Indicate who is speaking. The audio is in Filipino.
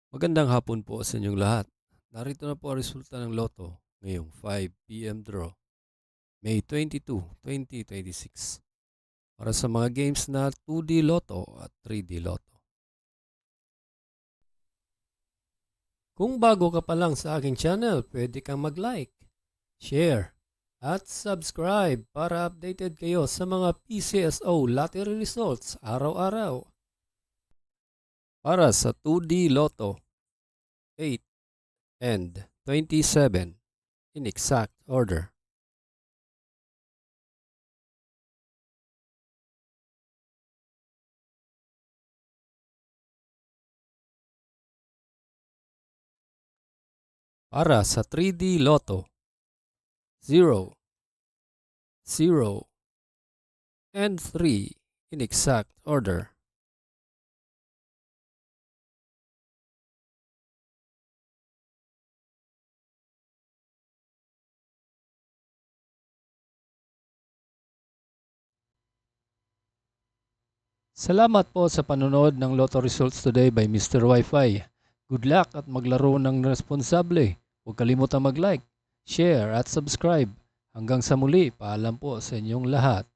Speaker 1: Magandang hapon po sa inyong lahat. Narito na po ang resulta ng Lotto ngayong 5 p.m. draw, May 22, 2026. Para sa mga games na 2D Lotto at 3D Lotto. Kung bago ka pa lang sa aking channel, pwede kang mag-like, share, at subscribe para updated kayo sa mga PCSO lottery results araw-araw. Para sa 2D Lotto, 8 and 27 in exact order. Para sa 3D Lotto, 0, 0, and 3 in exact order. Salamat po sa panonood ng Lotto Results Today by Mr. Wi-Fi. Good luck at maglaro ng responsable. Huwag kalimutang mag-like, share at subscribe. Hanggang sa muli, paalam po sa inyong lahat.